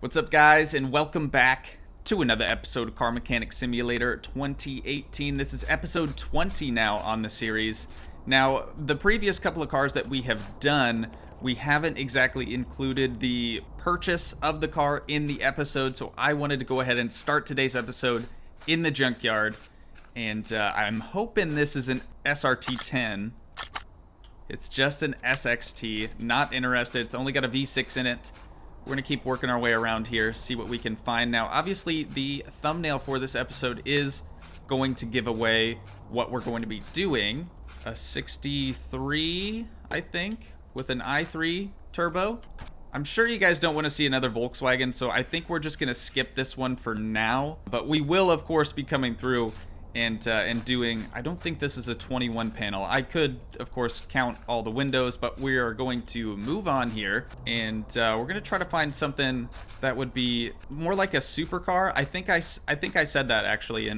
What's up, guys, and welcome back to another episode of Car Mechanic Simulator 2018. This is episode 20 now on the series. Now, the previous couple of cars that we have done, we haven't exactly included the purchase of the car in the episode, so I wanted to go ahead and start today's episode in the junkyard. And I'm hoping this is an SRT10. It's just an SXT, not interested. It's only got a V6 in it. We're going to keep working our way around here, see what we can find. Now, obviously, the thumbnail for this episode is going to give away what we're going to be doing. A 63, I think, with an i3 turbo. I'm sure you guys don't want to see another Volkswagen, so I think we're just going to skip this one for now. But we will, of course, be coming through and doing, I don't think this is a 21 panel. I could, of course, count all the windows, but we are going to move on here, and we're going to try to find something that would be more like a supercar. I think I said that actually in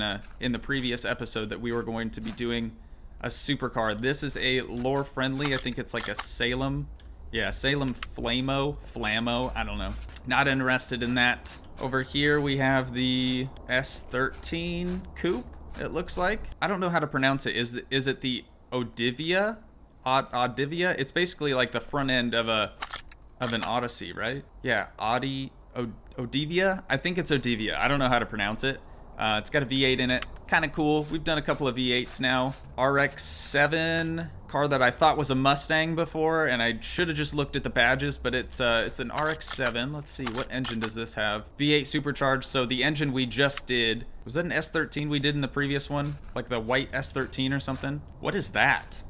the previous episode that we were going to be doing a supercar. This is a lore friendly. I think it's like a Salem. Yeah, Salem Flammo, I don't know. Not interested in that. Over here we have the S13 coupe. It looks like. I don't know how to pronounce it. Is it the Odivia? Odivia? It's basically like the front end of an Odyssey, right? Yeah, Odivia? I think it's Odivia. I don't know how to pronounce it. It's got a V8 in it. Kind of cool. We've done a couple of V8s now. RX-7 car that I thought was a Mustang before, and I should have just looked at the badges, but it's an RX-7. Let's see, what engine does this have? V8 supercharged. So the engine we just did, was that an S13 we did in the previous one? Like the white S13 or something? What is that?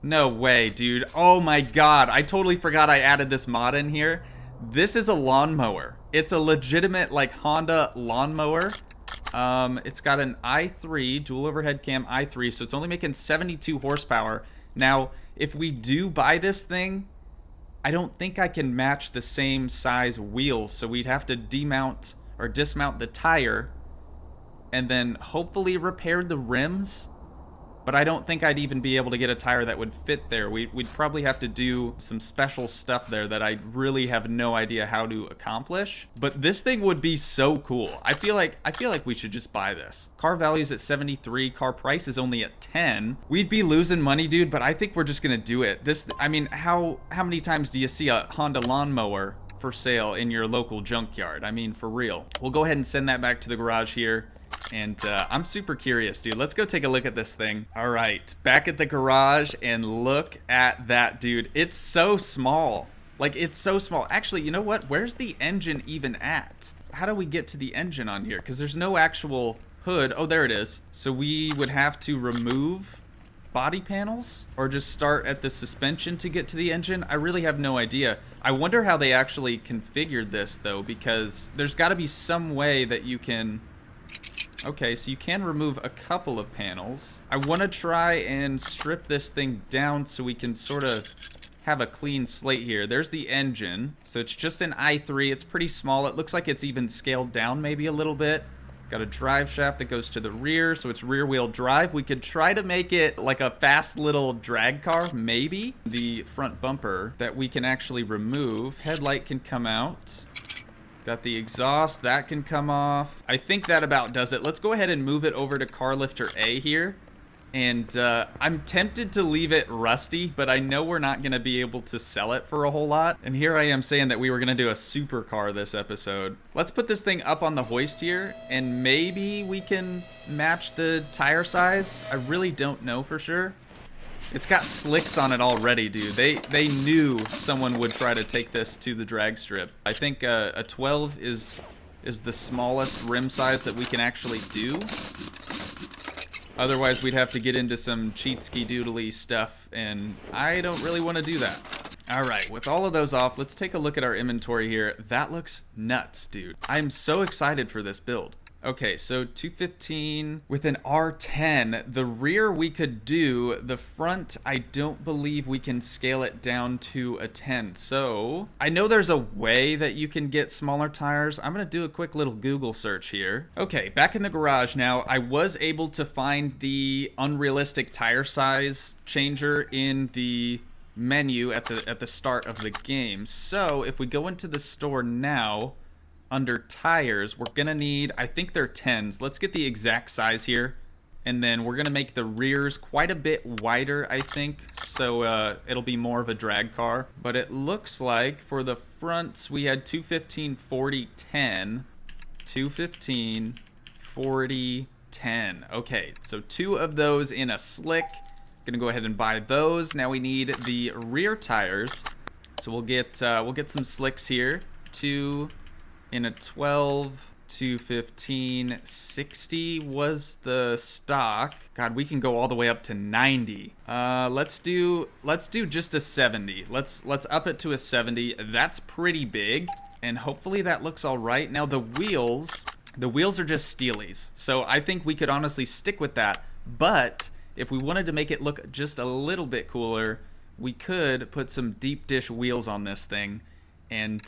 No way, dude. Oh my god, I totally forgot I added this mod in here. This is a lawnmower. It's a legitimate, like, Honda lawnmower. It's got an i3, dual overhead cam i3, so it's only making 72 horsepower. Now, if we do buy this thing, I don't think I can match the same size wheels, so we'd have to demount or dismount the tire and then hopefully repair the rims. But I don't think I'd even be able to get a tire that would fit there. We'd probably have to do some special stuff there that I really have no idea how to accomplish. But this thing would be so cool. I feel like we should just buy this. Car value's at 73. Car price is only at 10. We'd be losing money, dude, but I think we're just gonna do it. I mean, how many times do you see a Honda Lawnmower for sale in your local junkyard? I mean, for real. We'll go ahead and send that back to the garage here. And I'm super curious, dude. Let's go take a look at this thing. All right, back at the garage, and look at that, dude. It's so small. Like, it's so small. Actually, you know what? Where's the engine even at? How do we get to the engine on here? Because there's no actual hood. Oh, there it is. So we would have to remove body panels or just start at the suspension to get to the engine. I really have no idea. I wonder how they actually configured this, though, because there's got to be some way that you can... Okay, so you can remove a couple of panels. I want to try and strip this thing down so we can sort of have a clean slate here. There's the engine. So it's just an i3. It's pretty small. It looks like it's even scaled down maybe a little bit. Got a drive shaft that goes to the rear, so it's rear wheel drive. We could try to make it like a fast little drag car, maybe. The front bumper that we can actually remove. Headlight can come out. Got the exhaust, that can come off. I think that about does it. Let's go ahead and move it over to car lifter A here. And I'm tempted to leave it rusty, but I know we're not gonna be able to sell it for a whole lot. And here I am saying that we were gonna do a supercar this episode. Let's put this thing up on the hoist here, and maybe we can match the tire size. I really don't know for sure. It's got slicks on it already, dude. They knew someone would try to take this to the drag strip. I think a 12 is the smallest rim size that we can actually do. Otherwise, we'd have to get into some cheatski doodly stuff, and I don't really want to do that. All right, with all of those off, let's take a look at our inventory here. That looks nuts, dude. I'm so excited for this build. Okay, so 215 with an R10. The rear we could do. The front, I don't believe we can scale it down to a 10. So I know there's a way that you can get smaller tires. I'm gonna do a quick little Google search here. Okay, back in the garage now. I was able to find the unrealistic tire size changer in the menu at the start of the game. So if we go into the store now, under tires, we're gonna need, I think they're 10s. Let's get the exact size here, and then we're gonna make the rears quite a bit wider, I think, so it'll be more of a drag car. But it looks like for the fronts we had 215, 40, 10, 215, 40, 10. Okay, so 2 of those in a slick. Gonna go ahead and buy those. Now we need the rear tires, so we'll get some slicks here. 2 in a 12, 215, 60 was the stock. God, we can go all the way up to 90. Let's do just a 70. Let's up it to a 70. That's pretty big, and hopefully that looks all right. Now the wheels are just steelies, so I think we could honestly stick with that. But if we wanted to make it look just a little bit cooler, we could put some deep dish wheels on this thing and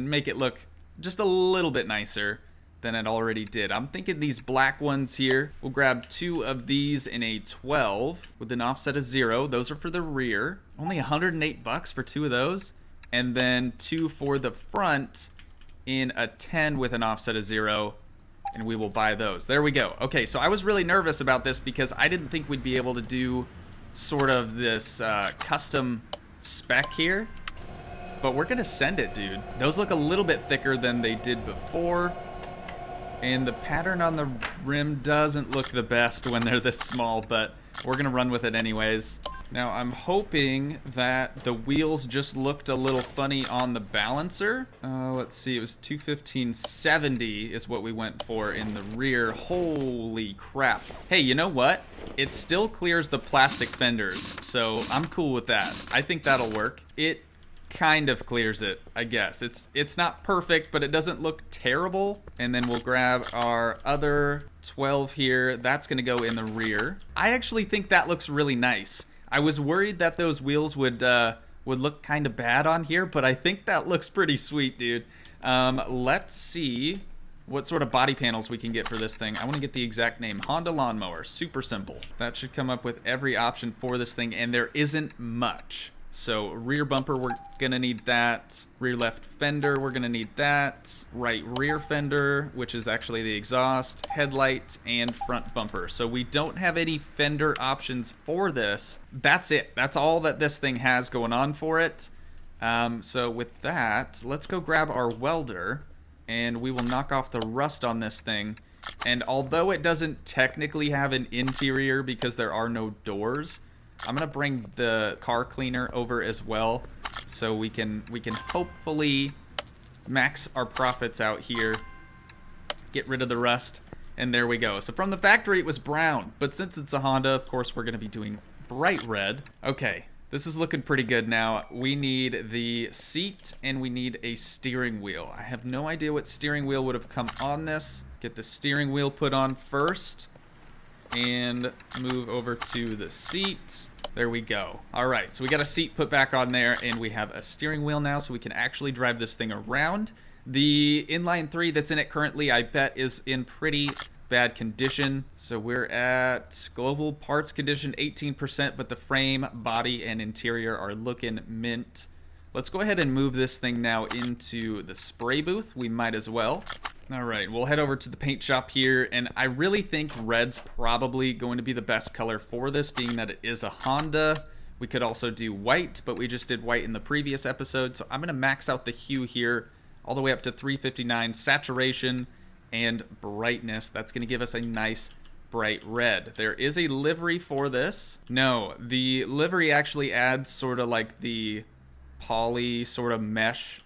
make it look just a little bit nicer than it already did. I'm thinking these black ones here. We'll grab 2 of these in a 12 with an offset of 0. Those are for the rear. Only 108 bucks for 2 of those. And then 2 for the front in a 10 with an offset of 0. And we will buy those. There we go. Okay, so I was really nervous about this because I didn't think we'd be able to do sort of this custom spec here. But we're gonna send it, dude. Those look a little bit thicker than they did before. And the pattern on the rim doesn't look the best when they're this small, but we're gonna run with it anyways. Now I'm hoping that the wheels just looked a little funny on the balancer. Let's see, it was 215/70 is what we went for in the rear. Holy crap. Hey, you know what? It still clears the plastic fenders, so I'm cool with that. I think that'll work. It kind of clears it, I guess. It's not perfect, but it doesn't look terrible. And then we'll grab our other 12 here. That's gonna go in the rear. I actually think that looks really nice. I was worried that those wheels would look kind of bad on here, but I think that looks pretty sweet, dude. Let's see what sort of body panels we can get for this thing. I want to get the exact name. Honda Lawnmower. Super simple. That should come up with every option for this thing, and there isn't much. So rear bumper, we're gonna need that. Rear left fender, we're gonna need that. Right rear fender, which is actually the exhaust, headlight, and front bumper. So we don't have any fender options for this. That's it. That's all that this thing has going on for it. So with that, let's go grab our welder, and we will knock off the rust on this thing. And although it doesn't technically have an interior because there are no doors, I'm gonna bring the car cleaner over as well, so we can hopefully max our profits out here, get rid of the rust, and there we go. So from the factory it was brown, but since it's a Honda, of course we're gonna be doing bright red. Okay, this is looking pretty good now. We need the seat and we need a steering wheel. I have no idea what steering wheel would have come on this. Get the steering wheel put on first and move over to the seat. There we go. All right, so we got a seat put back on there, and we have a steering wheel now, so we can actually drive this thing around. The inline 3 that's in it currently, I bet, is in pretty bad condition. So we're at global parts condition 18%, but the frame, body, and interior are looking mint. Let's go ahead and move this thing now into the spray booth. We might as well. All right, we'll head over to the paint shop here, and I really think red's probably going to be the best color for this, being that it is a Honda. We could also do white, but we just did white in the previous episode, so I'm going to max out the hue here all the way up to 359 saturation and brightness. That's going to give us a nice bright red. There is a livery for this. No, the livery actually adds sort of like the poly sort of mesh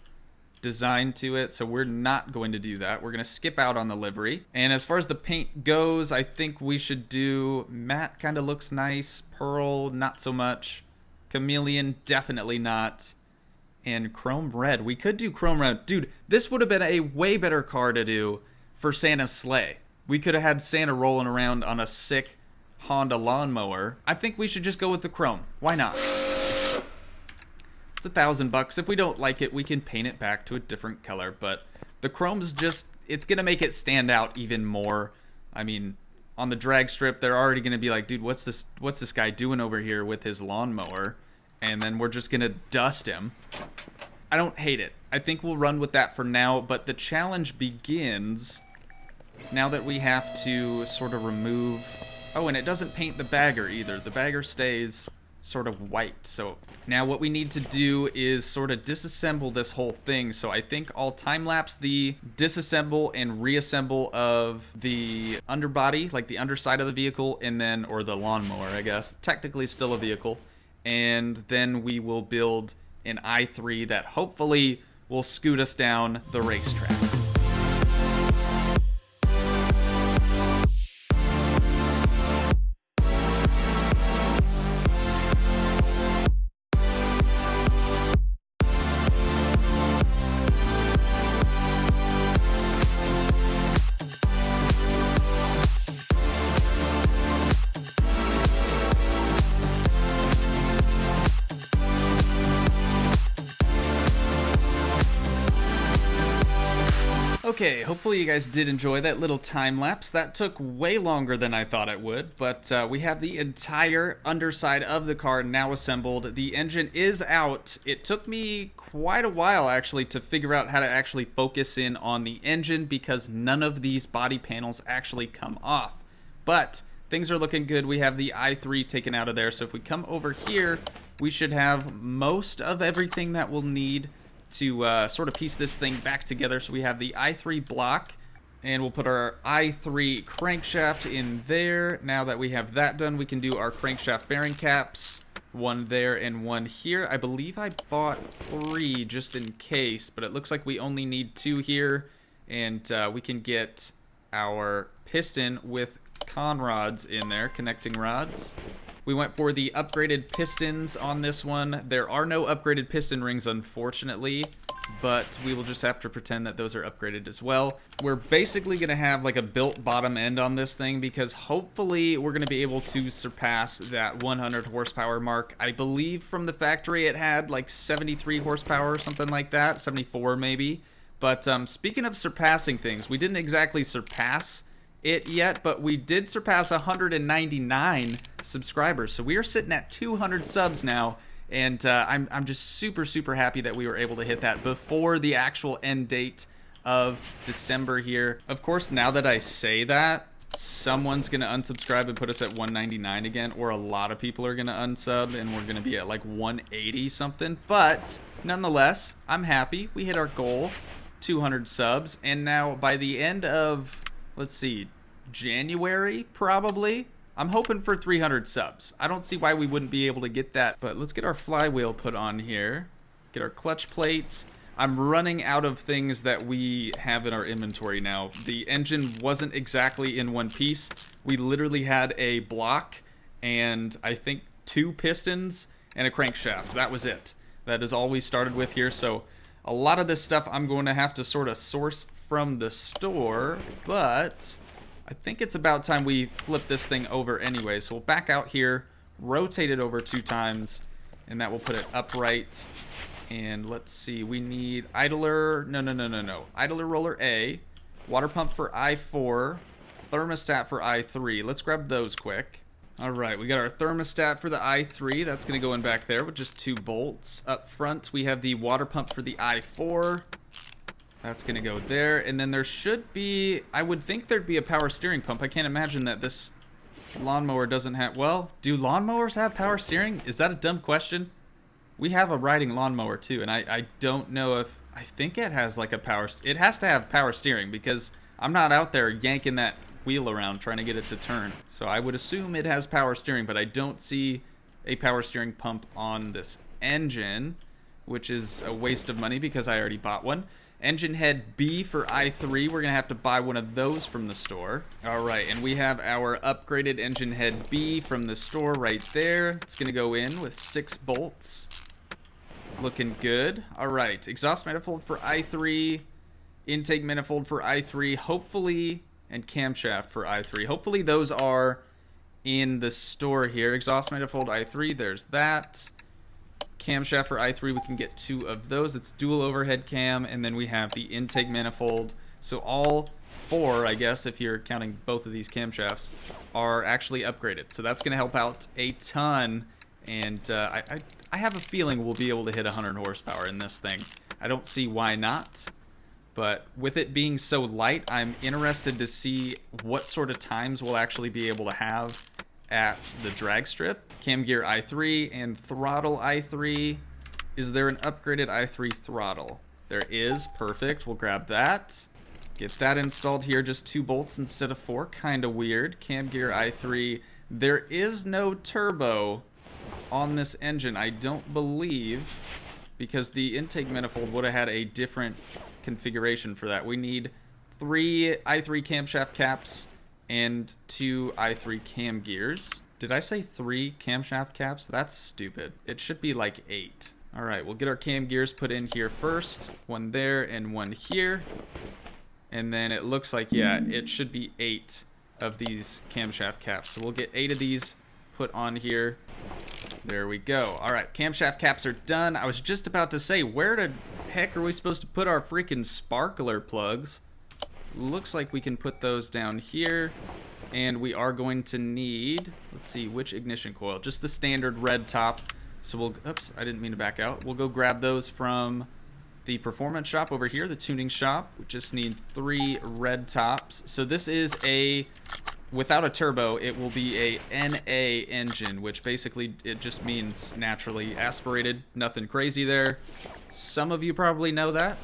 design to it, so we're not going to do that. We're going to skip out on the livery. And as far as the paint goes, I think we should do matte, kind of looks nice, pearl not so much, chameleon definitely not, and chrome red. We could do chrome red. Dude, this would have been a way better car to do for Santa's sleigh. We could have had Santa rolling around on a sick Honda lawnmower. I think we should just go with the chrome. Why not? It's $1,000. If we don't like it, we can paint it back to a different color, but the chrome's just, it's gonna make it stand out even more. I mean, on the drag strip, they're already gonna be like, dude, what's this guy doing over here with his lawnmower? and then we're just gonna dust him. I don't hate it. I think we'll run with that for now, but the challenge begins now that we have to sort of remove... Oh, and it doesn't paint the bagger either. The bagger stays sort of white. So now what we need to do is sort of disassemble this whole thing. So I think I'll time-lapse the disassemble and reassemble of the underbody, like the underside of the vehicle, and then, or the lawnmower, I guess. Technically still a vehicle. And then we will build an i3 that hopefully will scoot us down the racetrack. Okay, hopefully you guys did enjoy that little time lapse. That took way longer than I thought it would, but we have the entire underside of the car now assembled. The engine is out. It took me quite a while actually to figure out how to actually focus in on the engine because none of these body panels actually come off. But things are looking good. We have the i3 taken out of there, so if we come over here, we should have most of everything that we'll need to sort of piece this thing back together. So we have the i3 block, and we'll put our i3 crankshaft in there. Now that we have that done, we can do our crankshaft bearing caps. One there and one here. I believe I bought 3 just in case, but it looks like we only need 2 here, and we can get our piston with con rods in there, connecting rods. We went for the upgraded pistons on this one. There are no upgraded piston rings, unfortunately, but we will just have to pretend that those are upgraded as well. We're basically going to have like a built bottom end on this thing because hopefully we're going to be able to surpass that 100 horsepower mark. I believe from the factory it had like 73 horsepower or something like that, 74 maybe. But speaking of surpassing things, we didn't exactly surpass it yet, but we did surpass 199 subscribers, so we are sitting at 200 subs now, and I'm just super happy that we were able to hit that before the actual end date of December here. Of course, now that I say that, someone's gonna unsubscribe and put us at 199 again, or a lot of people are gonna unsub and we're gonna be at like 180 something, but nonetheless, I'm happy we hit our goal, 200 subs, and now by the end of, let's see, January, probably, I'm hoping for 300 subs. I don't see why we wouldn't be able to get that, but let's get our flywheel put on here, get our clutch plates. I'm running out of things that we have in our inventory now. The engine wasn't exactly in one piece. We literally had a block and I think 2 pistons and a crankshaft. That was it. That is all we started with here, so a lot of this stuff I'm going to have to sort of source from the store, but I think it's about time we flip this thing over anyway. So we'll back out here, rotate it over 2 times, and that will put it upright. And let's see, we need idler, no. Idler roller A, water pump for i4, thermostat for i3. Let's grab those quick. All right, we got our thermostat for the i3. That's gonna go in back there with just 2 bolts. Up front, we have the water pump for the i4. That's gonna go there, and then there should be, I would think there'd be a power steering pump. I can't imagine that this lawnmower doesn't have, well, do lawnmowers have power steering? Is that a dumb question? We have a riding lawnmower too, and I don't know if, I think it has like a power, it has to have power steering because I'm not out there yanking that wheel around trying to get it to turn. So I would assume it has power steering, but I don't see a power steering pump on this engine, which is a waste of money because I already bought one. Engine head B for i3, we're gonna have to buy one of those from the store. All right, and we have our upgraded engine head B from the store right there. It's gonna go in with 6 bolts. Looking good. All right, exhaust manifold for i3, intake manifold for i3, hopefully, and camshaft for i3. Hopefully those are in the store here. Exhaust manifold i3, there's that. Camshaft for i3, we can get 2 of those. It's dual overhead cam, and then we have the intake manifold. So all 4, I guess, if you're counting both of these camshafts, are actually upgraded. So that's going to help out a ton And I have a feeling we'll be able to hit 100 horsepower in this thing. I don't see why not. But with it being so light, I'm interested to see what sort of times we'll actually be able to have at the drag strip. Cam gear i3 and throttle i3. Is there an upgraded i3 throttle? There is. Perfect. We'll grab that. Get that installed here. Just 2 bolts instead of 4. Kind of weird. Cam gear i3. There is no turbo on this engine, I don't believe, because the intake manifold would have had a different configuration for that. We need 3 i3 camshaft caps and 2 i3 cam gears. Did I say 3 camshaft caps? That's stupid. It should be like 8. All right, we'll get our cam gears put in here first. 1 there and 1 here. And then it looks like, yeah, it should be 8 of these camshaft caps. So we'll get 8 of these put on here. There we go. All right, camshaft caps are done. I was just about to say, where the heck are we supposed to put our freaking sparkler plugs? Looks like we can put those down here. And we are going to need, let's see, which ignition coil? Just the standard red top. So we'll, oops, I didn't mean to back out. We'll go grab those from the performance shop over here, the tuning shop. We just need 3 red tops. So this is a, without a turbo, it will be a NA engine, which basically it just means naturally aspirated. Nothing crazy there. Some of you probably know that,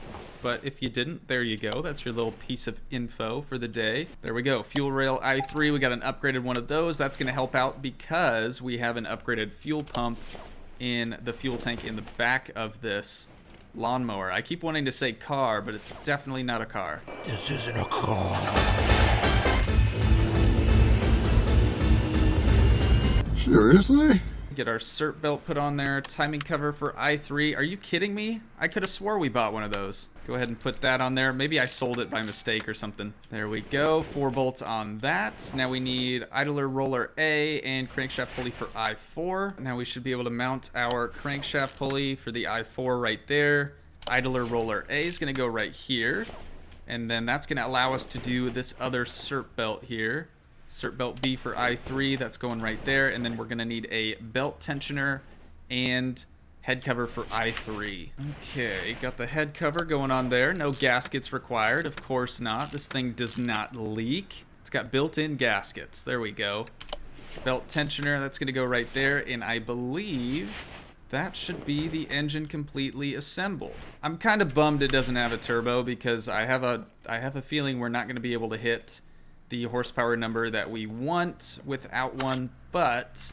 but if you didn't, there you go. That's your little piece of info for the day. There we go. Fuel rail i3, we got an upgraded one of those. That's gonna help out because we have an upgraded fuel pump in the fuel tank in the back of this lawnmower. I keep wanting to say car, but it's definitely not a car. This isn't a car. Seriously? Get our cert belt put on there. Timing cover for i3. Are you kidding me? I could have swore we bought one of those. Go ahead and put that on there. Maybe I sold it by mistake or something. There we go. 4 bolts on that. Now we need idler roller A and crankshaft pulley for i4. Now we should be able to mount our crankshaft pulley for the i4 right there. Idler roller A is going to go right here. And then that's going to allow us to do this other cert belt here. Cert belt B for i3, that's going right there. And then we're going to need a belt tensioner and head cover for i3. Okay, got the head cover going on there. No gaskets required, of course not. This thing does not leak. It's got built-in gaskets. There we go. Belt tensioner, that's going to go right there. And I believe that should be the engine completely assembled. I'm kind of bummed it doesn't have a turbo because I have a feeling we're not going to be able to hit the horsepower number that we want without one. But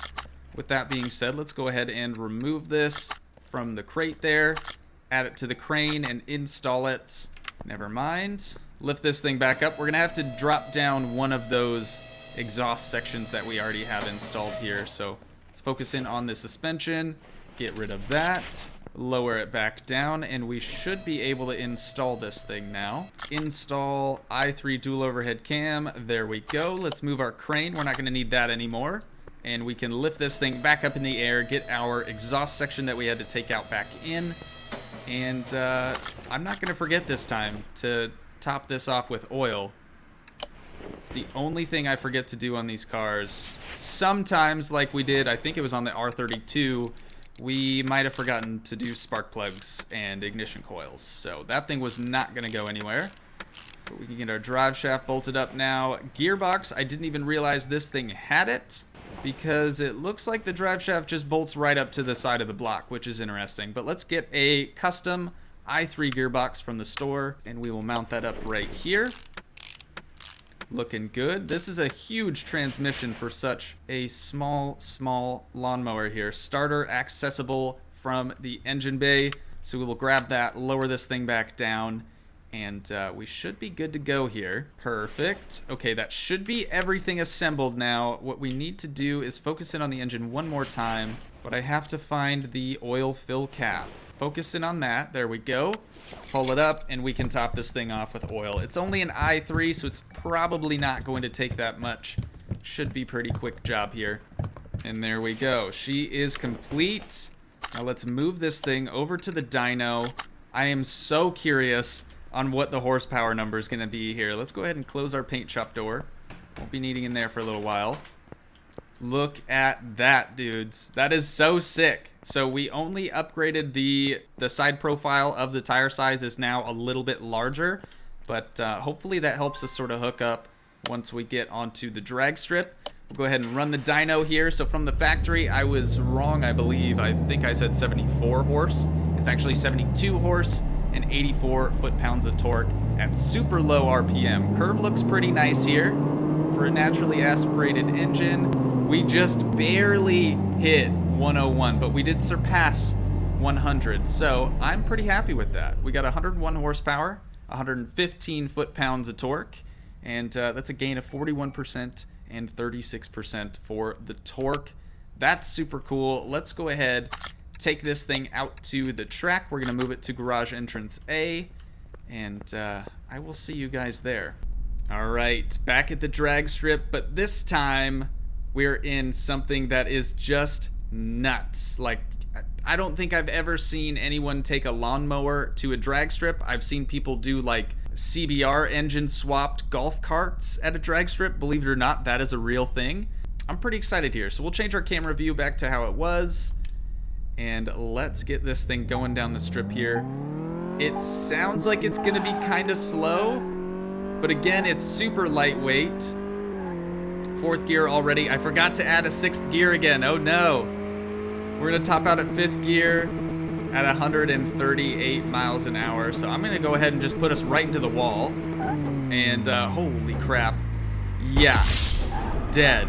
with that being said, let's go ahead and remove this from the crate there, add it to the crane and install it. Never mind. Lift this thing back up. We're gonna have to drop down one of those exhaust sections that we already have installed here. So let's focus in on the suspension, get rid of that, lower it back down, and we should be able to install this thing now. Install i3 dual overhead cam. There we go. Let's move our crane. We're not going to need that anymore. And we can lift this thing back up in the air, get our exhaust section that we had to take out back in. And I'm not going to forget this time to top this off with oil. It's the only thing I forget to do on these cars. Sometimes, like we did, I think it was on the R32, we might have forgotten to do spark plugs and ignition coils. So that thing was not going to go anywhere. But we can get our drive shaft bolted up now. Gearbox, I didn't even realize this thing had it because it looks like the drive shaft just bolts right up to the side of the block, which is interesting. But let's get a custom i3 gearbox from the store and we will mount that up right here. Looking good. This is a huge transmission for such a small lawnmower here. Starter accessible from the engine bay. So we will grab that, lower this thing back down, and we should be good to go here. Perfect. Okay, that should be everything assembled now. What we need to do is focus in on the engine one more time, but I have to find the oil fill cap. Focus in on that. There we go. Pull it up and we can top this thing off with oil. It's only an i3, so it's probably not going to take that much. Should be pretty quick job here. And there we go. She is complete. Now let's move this thing over to the dyno. I am so curious on what the horsepower number is going to be here. Let's go ahead and close our paint shop door. Won't be needing in there for a little while. Look at that, dudes. That is so sick. So we only upgraded the side profile of the tire size is now a little bit larger, but hopefully that helps us sort of hook up once we get onto the drag strip. We'll go ahead and run the dyno here. So from the factory, I was wrong, I believe. I think I said 74 horse. It's actually 72 horse and 84 foot-pounds of torque at super low RPM. Curve looks pretty nice here for a naturally aspirated engine. We just barely hit 101, but we did surpass 100. So I'm pretty happy with that. We got 101 horsepower, 115 foot-pounds of torque, and that's a gain of 41% and 36% for the torque. That's super cool. Let's go ahead, take this thing out to the track. We're gonna move it to garage entrance A, and I will see you guys there. All right, back at the drag strip, but this time we're in something that is just nuts. Like, I don't think I've ever seen anyone take a lawnmower to a drag strip. I've seen people do like CBR engine swapped golf carts at a drag strip. Believe it or not, that is a real thing. I'm pretty excited here. So we'll change our camera view back to how it was, and let's get this thing going down the strip here. It sounds like it's gonna be kind of slow, but again, it's super lightweight. Fourth gear already. I forgot to add a sixth gear again. Oh no. We're gonna top out at fifth gear at 138 miles an hour. So I'm gonna go ahead and just put us right into the wall. And holy crap. Yeah, dead.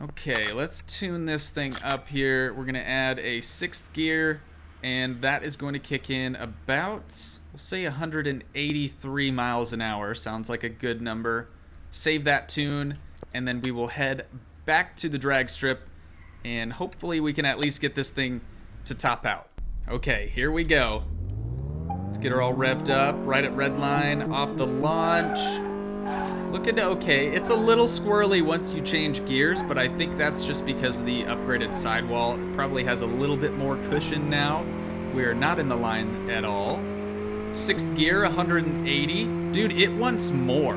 Okay, let's tune this thing up here. We're gonna add a sixth gear, and that is going to kick in about, we'll say 183 miles an hour. Sounds like a good number. Save that tune, and then we will head back to the drag strip, and hopefully we can at least get this thing to top out. Okay, here we go. Let's get her all revved up, right at red line, off the launch. Looking okay. It's a little squirrely once you change gears, but I think that's just because of the upgraded sidewall. It probably has a little bit more cushion now. We're not in the line at all. Sixth gear, 180. Dude, it wants more.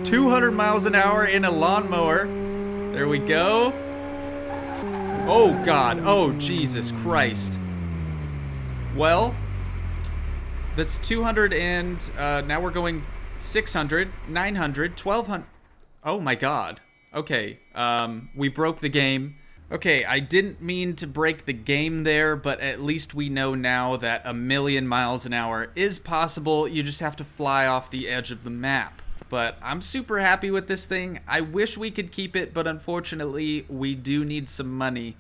200 miles an hour in a lawnmower. There we go. Oh God, oh Jesus Christ. Well, that's 200 and now we're going 600, 900, 1200. Oh my God. Okay, we broke the game. Okay, I didn't mean to break the game there, but at least we know now that 1,000,000 miles an hour is possible. You just have to fly off the edge of the map. But I'm super happy with this thing. I wish we could keep it, but unfortunately, we do need some money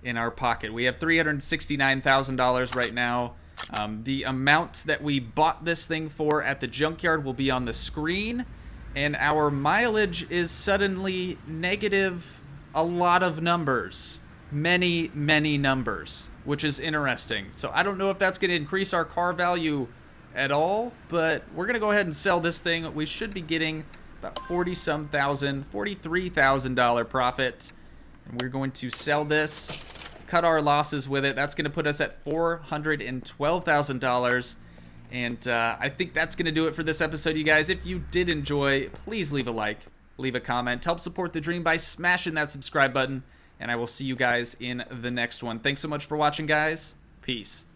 in our pocket. We have $369,000 right now. The amount that we bought this thing for at the junkyard will be on the screen, and our mileage is suddenly negative a lot of numbers. Many, many numbers, which is interesting. So I don't know if that's going to increase our car value at all, but we're going to go ahead and sell this thing. We should be getting about $43,000 profit, and we're going to sell this, cut our losses with it. That's going to put us at $412,000. And I think that's going to do it for this episode, you guys. If you did enjoy, please leave a like, leave a comment. Help support the dream by smashing that subscribe button. And I will see you guys in the next one. Thanks so much for watching, guys. Peace.